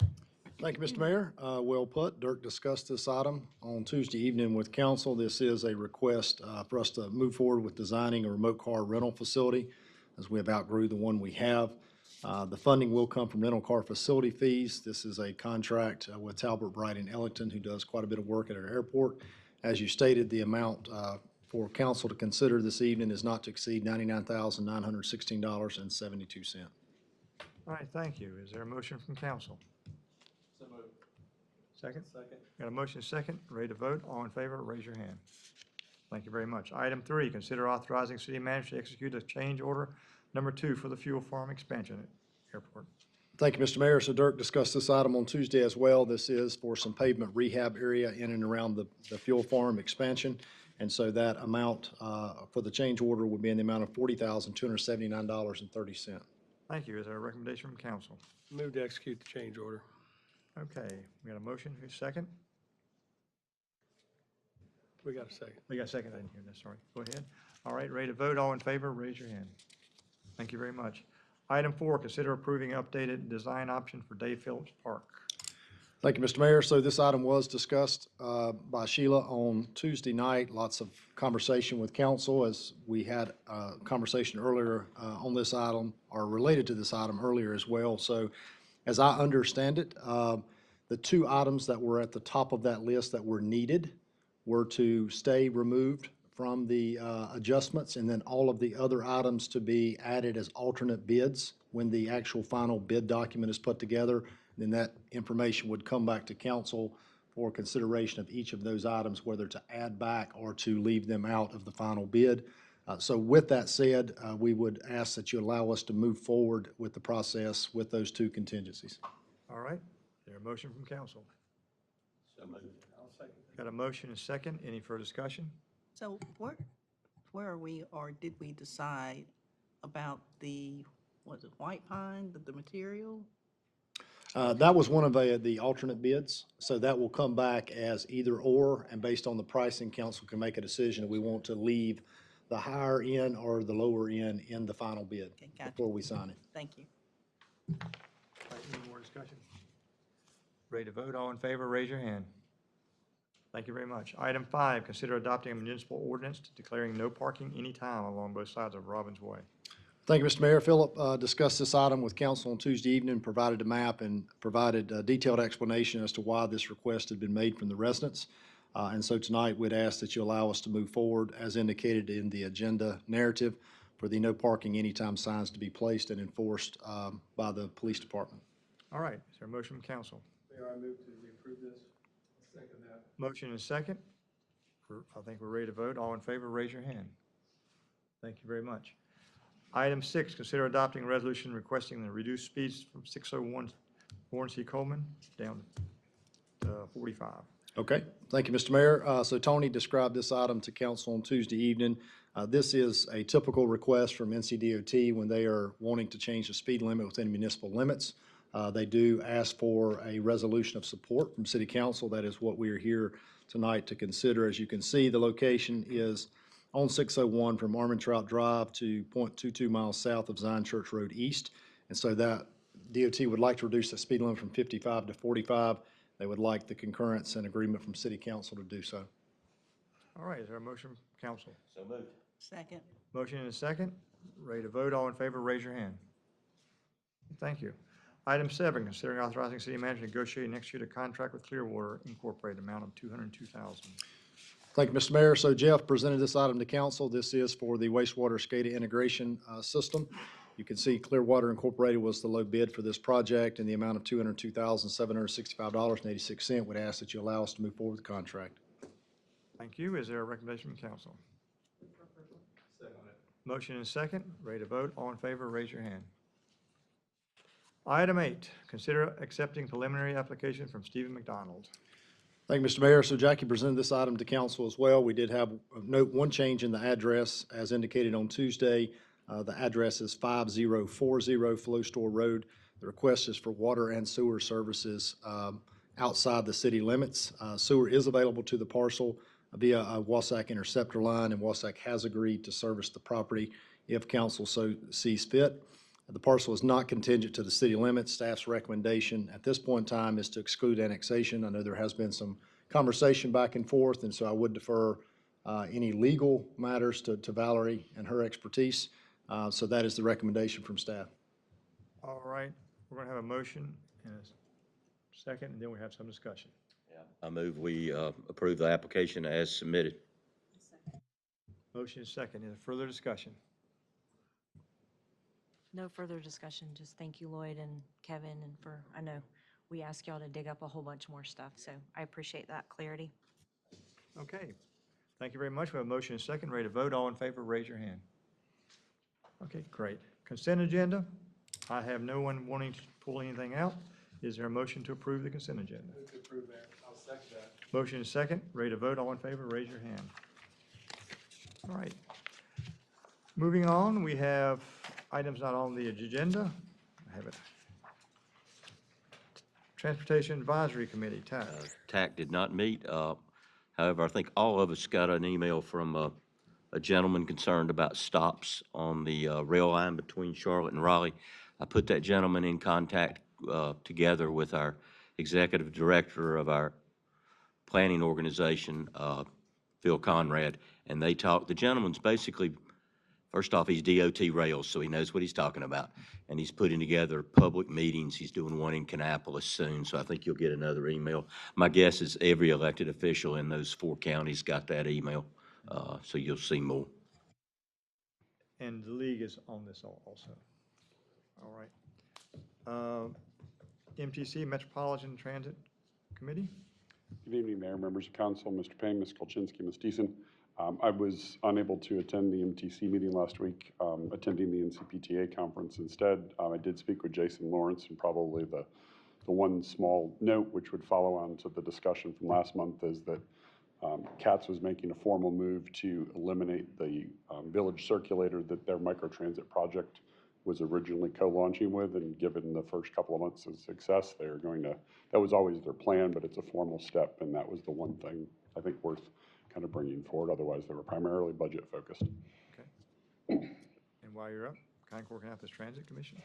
Thank you, Mr. Mayor. Well put. Dirk discussed this item on Tuesday evening with council. This is a request for us to move forward with designing a remote car rental facility as we have outgrew the one we have. The funding will come from rental car facility fees. This is a contract with Talbot Bright and Ellington, who does quite a bit of work at our airport. As you stated, the amount for council to consider this evening is not to exceed $99,916.72. All right, thank you. Is there a motion from council? So moved. Second? Second. Got a motion second, ready to vote. All in favor, raise your hand. Thank you very much. Item 3, consider authorizing city manager to execute a change order number 2 for the fuel farm expansion at airport. Thank you, Mr. Mayor. So Dirk discussed this item on Tuesday as well. This is for some pavement rehab area in and around the fuel farm expansion. And so that amount for the change order would be in the amount of $40,279.30. Thank you. Is there a recommendation from council? Move to execute the change order. Okay, we got a motion. Who's second? We got a second. We got a second. I didn't hear that. Sorry. Go ahead. All right, ready to vote. All in favor, raise your hand. Thank you very much. Item 4, consider approving updated design option for Dave Phillips Park. Thank you, Mr. Mayor. So this item was discussed by Sheila on Tuesday night. Lots of conversation with council as we had a conversation earlier on this item or related to this item earlier as well. So as I understand it, the 2 items that were at the top of that list that were needed were to stay removed from the adjustments, and then all of the other items to be added as alternate bids when the actual final bid document is put together. Then that information would come back to council for consideration of each of those items, whether to add back or to leave them out of the final bid. So with that said, we would ask that you allow us to move forward with the process with those 2 contingencies. All right, is there a motion from council? So moved. I'll second. Got a motion and second. Any further discussion? So where are we, or did we decide about the, was it white pine, the material? That was one of the alternate bids, so that will come back as either or, and based on the pricing, council can make a decision if we want to leave the higher end or the lower end in the final bid gotcha. before we sign it. Thank you. All right, any more discussion? Ready to vote? All in favor, raise your hand. Thank you very much. Item 5, consider adopting a municipal ordinance declaring no parking anytime along both sides of Robbins Way. Thank you, Mr. Mayor. Philip discussed this item with council on Tuesday evening, provided a map and provided a detailed explanation as to why this request had been made from the residents. And so tonight, we'd ask that you allow us to move forward as indicated in the agenda narrative for the no parking anytime signs to be placed and enforced by the police department. All right, is there a motion from council? Mayor, I move to approve this. Second that. Motion and second. I think we're ready to vote. All in favor, raise your hand. Thank you very much. Item 6, consider adopting a resolution requesting the reduced speeds from 601 Warren C. Coleman down to 45. Okay, thank you, Mr. Mayor. So Tony described this item to council on Tuesday evening. This is a typical request from NCDOT when they are wanting to change the speed limit within municipal limits. They do ask for a resolution of support from City Council. That is what we are here tonight to consider. As you can see, the location is on 601 from Armentrout Drive to 0.22 miles south of Zion Church Road East. And so that DOT would like to reduce the speed limit from 55 to 45. They would like the concurrence and agreement from City Council to do so. All right, is there a motion from council? So moved. Second. Motion and a second. Ready to vote. All in favor, raise your hand. Thank you. Item 7, considering authorizing city manager to negotiate and execute a contract with Clearwater Incorporated, amount of $202,000. Thank you, Mr. Mayor. So Jeff presented this item to council. This is for the wastewater SCADA integration system. You can see Clearwater Incorporated was the low bid for this project in the amount of $202,765.86. Would ask that you allow us to move forward with the contract. Thank you. Is there a recommendation from council? Motion and second. Ready to vote. All in favor, raise your hand. Item 8, consider accepting preliminary application from Stephen McDonald. Thank you, Mr. Mayor. So Jackie presented this item to council as well. We did have note one change in the address as indicated on Tuesday. The address is 5040 Flow Store Road. The request is for water and sewer services outside the city limits. Sewer is available to the parcel via a Wasack interceptor line, and Wasack has agreed to service the property if council so sees fit. The parcel is not contingent to the city limits. Staff's recommendation at this point in time is to exclude annexation. I know there has been some conversation back and forth, and so I would defer any legal matters to Valerie and her expertise. So that is the recommendation from staff. All right, we're going to have a motion and a second, and then we have some discussion. I move we approve the application as submitted. Motion is second. Is there further discussion? No further discussion, just thank you, Lloyd and Kevin, and I know we asked y'all to dig up a whole bunch more stuff, so I appreciate that clarity. Okay, thank you very much. We have a motion and a second. Ready to vote? All in favor, raise your hand. Okay, great. Consent agenda. I have no one wanting to pull anything out. Is there a motion to approve the consent agenda? Move to approve, Mayor. I'll second that. Motion is second. Ready to vote? All in favor, raise your hand. All right. Moving on, we have items not on the agenda. I have it. Transportation Advisory Committee, TAC. TAC did not meet. However, I think all of us got an email from a gentleman concerned about stops on the rail line between Charlotte and Raleigh. I put that gentleman in contact together with our executive director of our planning organization, Phil Conrad, and they talked. The gentleman's basically, first off, he's DOT Rails, so he knows what he's talking about, and he's putting together public meetings. He's doing one in Kannapolis soon, so I think you'll get another email. My guess is every elected official in those 4 counties got that email, so you'll see more. And the league is on this also. All right. MTC, Metropolitan Transit Committee. Good evening, Mayor, members of council, Mr. Payne, Ms. Kolchinsky, Ms. Deason. I was unable to attend the MTC meeting last week, attending the NCPTA conference instead. I did speak with Jason Lawrence, and probably the one small note which would follow on to the discussion from last month is that CATS was making a formal move to eliminate the village circulator that their microtransit project was originally co-launching with, and given the first couple of months of success, they're going to, that was always their plan, but it's a formal step, and that was the one thing I think worth kind of bringing forward. Otherwise, they were primarily budget focused. Okay. And while you're up, Concord Kannapolis Transit Commission.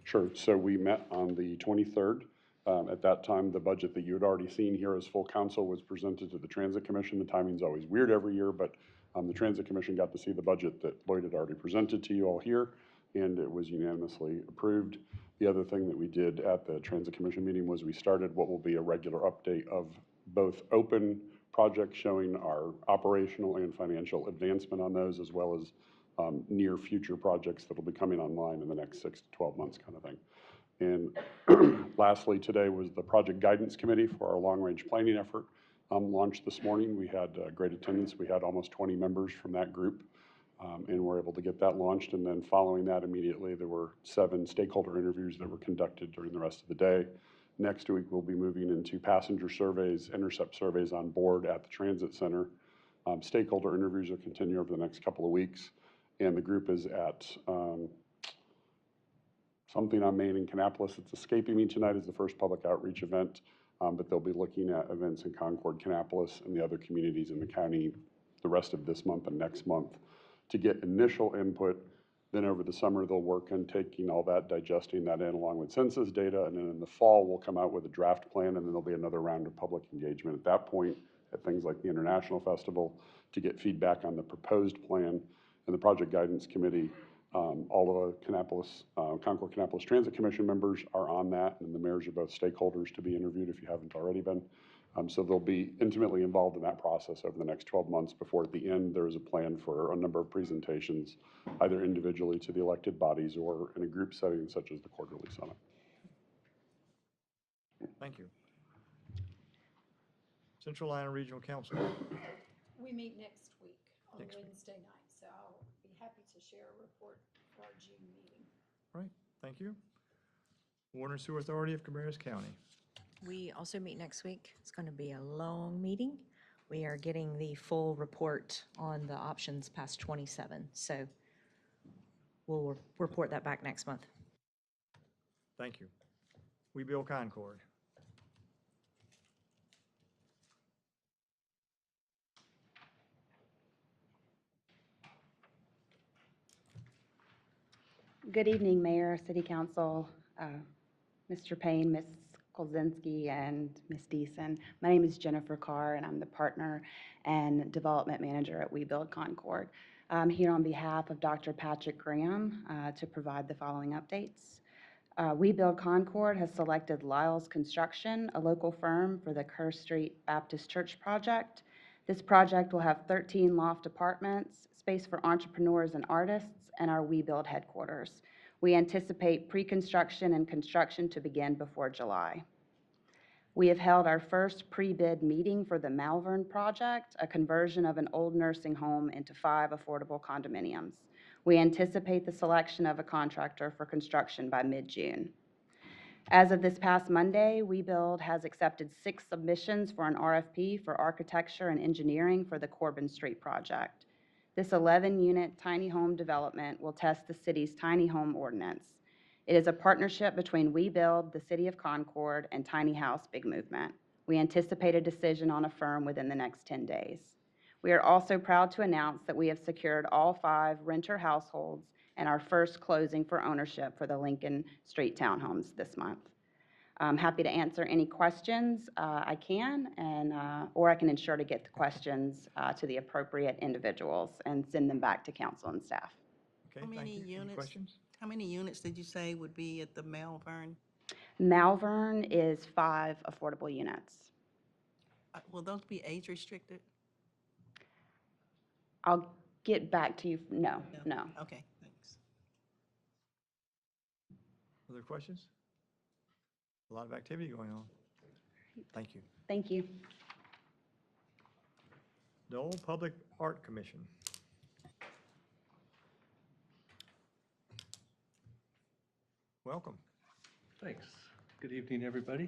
Sure. So we met on the 23rd. At that time, the budget that you had already seen here as full council was presented to the Transit Commission. The timing's always weird every year, but the Transit Commission got to see the budget that Lloyd had already presented to you all here, and it was unanimously approved. The other thing that we did at the Transit Commission meeting was we started what will be a regular update of both open projects showing our operational and financial advancement on those, as well as near future projects that will be coming online in the next 6 to 12 months kind of thing. And lastly, today was the Project Guidance Committee for our long-range planning effort launched this morning. We had great attendance. We had almost 20 members from that group, and were able to get that launched. And then following that immediately, there were 7 stakeholder interviews that were conducted during the rest of the day. Next week, we'll be moving into passenger surveys, intercept surveys on board at the transit center. Stakeholder interviews will continue over the next couple of weeks, and the group is at something on Main in Kannapolis. It's escaping me tonight as the first public outreach event, but they'll be looking at events in Concord, Kannapolis, and the other communities in the county the rest of this month and next month to get initial input. Then over the summer, they'll work on taking all that, digesting that in along with census data, and then in the fall, we'll come out with a draft plan, and then there'll be another round of public engagement at that point at things like the International Festival to get feedback on the proposed plan. And the Project Guidance Committee, all of the Concord Kannapolis Transit Commission members are on that, and the mayors are both stakeholders to be interviewed if you haven't already been. So they'll be intimately involved in that process over the next 12 months before at the end there is a plan for a number of presentations, either individually to the elected bodies or in a group setting such as the Quarterly Summit. Thank you. Central Line Regional Council. We meet next week on Next week. Wednesday night, so I'll be happy to share a report for our June meeting. All right, thank you. Water and Sewer Authority of Cabarrus County. We also meet next week. It's going to be a long meeting. We are getting the full report on the options past 27, so we'll report that back next month. Thank you. We Build Concord. Good evening, Mayor, City Council, Mr. Payne, Ms. Kolzinski, and Ms. Deason. My name is Jennifer Carr, and I'm the partner and development manager at We Build Concord. I'm here on behalf of Dr. Patrick Graham to provide the following updates. We Build Concord has selected Lyles Construction, a local firm, for the Kerr Street Baptist Church project. This project will have 13 loft apartments, space for entrepreneurs and artists, and our We Build headquarters. We anticipate pre-construction and construction to begin before July. We have held our first pre-bid meeting for the Malvern project, a conversion of an old nursing home into 5 affordable condominiums. We anticipate the selection of a contractor for construction by mid-June. As of this past Monday, WeBuild has accepted 6 submissions for an RFP for architecture and engineering for the Corbin Street project. This 11-unit tiny home development will test the city's tiny home ordinance. It is a partnership between WeBuild, the City of Concord, and Tiny House Big Movement. We anticipate a decision on a firm within the next 10 days. We are also proud to announce that we have secured all 5 renter households and our first closing for ownership for the Lincoln Street townhomes this month. I'm happy to answer any questions I can, or I can ensure to get the questions to the appropriate individuals and send them back to council and staff. Okay, thank you. Any questions? How many units did you say would be at the Malvern? Malvern is 5 affordable units. Will those be age restricted? I'll get back to you. No. Okay, thanks. Other questions? A lot of activity going on. Thank you. Thank you. Dole Public Art Commission. Welcome. Thanks. Good evening, everybody.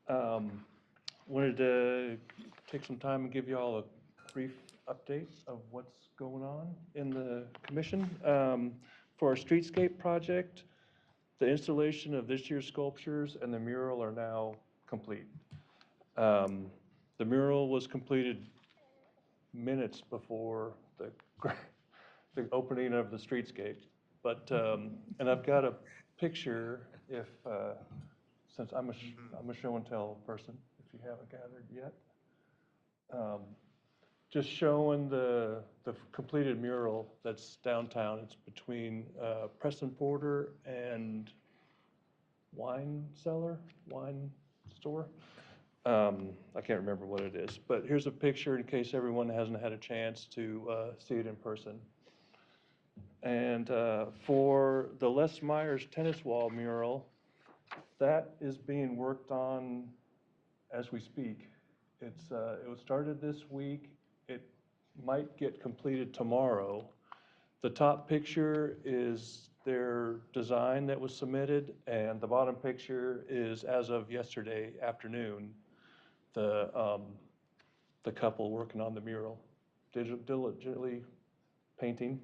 Wanted to take some time and give you all a brief update of what's going on in the commission. For our streetscape project, the installation of this year's sculptures and the mural are now complete. The mural was completed minutes before the opening of the streetscape. But, and I've got a picture if, since I'm a show and tell person, if you haven't gathered yet. Just showing the completed mural that's downtown. It's between Preston Porter and wine store. I can't remember what it is, but here's a picture in case everyone hasn't had a chance to see it in person. And for the Les Myers tennis wall mural, that is being worked on as we speak. It was started this week. It might get completed tomorrow. The top picture is their design that was submitted, and the bottom picture is as of yesterday afternoon, the couple working on the mural, diligently painting.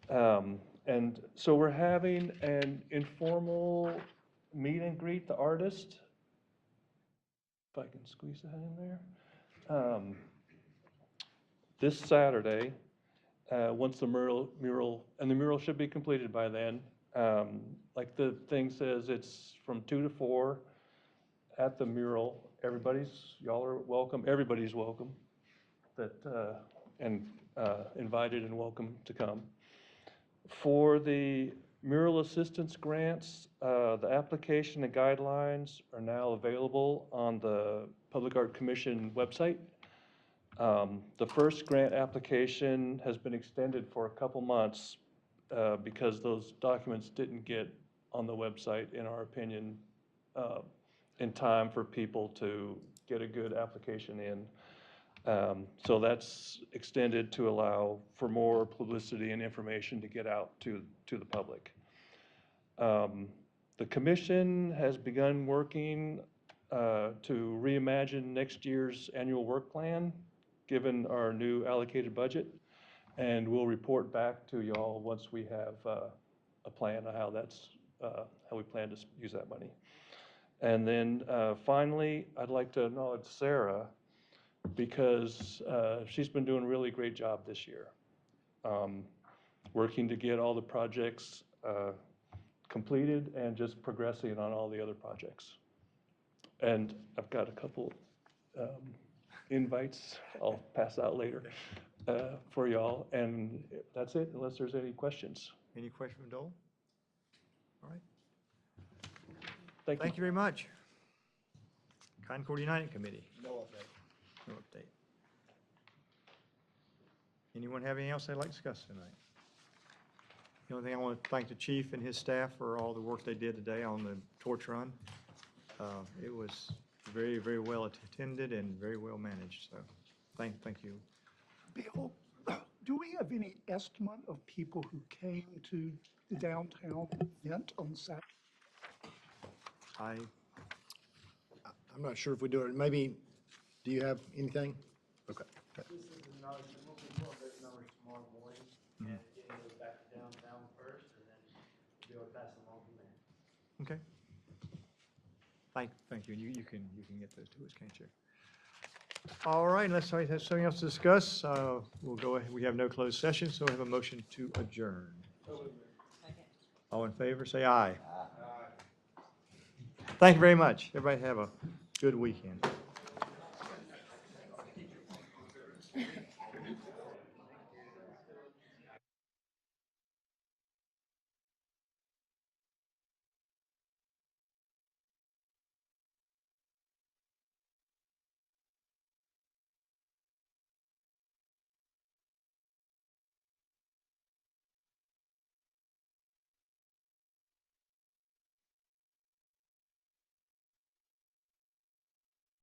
And so we're having an informal meet and greet the artist, if I can squeeze that in there, this Saturday, once the mural, and the mural should be completed by then. Like the thing says, it's from 2 to 4 at the mural. Y'all are welcome, everybody's welcome, and invited and welcome to come. For the mural assistance grants, the application and guidelines are now available on the Public Art Commission website. The first grant application has been extended for a couple months because those documents didn't get on the website, in our opinion, in time for people to get a good application in. So that's extended to allow for more publicity and information to get out to the public. The commission has begun working to reimagine next year's annual work plan, given our new allocated budget, and we'll report back to y'all once we have a plan of how we plan to use that money. And then finally, I'd like to acknowledge Sarah, because she's been doing a really great job this year, working to get all the projects completed and just progressing on all the other projects. And I've got a couple invites I'll pass out later for y'all. And that's it, unless there's any questions. Any question from Dole? All right. Thank you. Thank you very much. Concord United Committee. No update. No update. Anyone have anything else they'd like to discuss tonight? The only thing, I want to thank the chief and his staff for all the work they did today on the torch run. It was very, very well attended and very well managed, so thank you. Bill, do we have any estimate of people who came to the downtown event on Saturday? I'm not sure if we do it. Maybe, do you have anything? Okay. This is the knowledge, we'll be more of those numbers tomorrow morning, and getting those back to downtown first, and then be able to pass them on from there. Okay. Thank you. You can get those to us, can't you? All right, unless somebody has something else to discuss, we'll go ahead. We have no closed session, so we have a motion to adjourn. All in favor, say aye. Thank you very much. Everybody have a good weekend.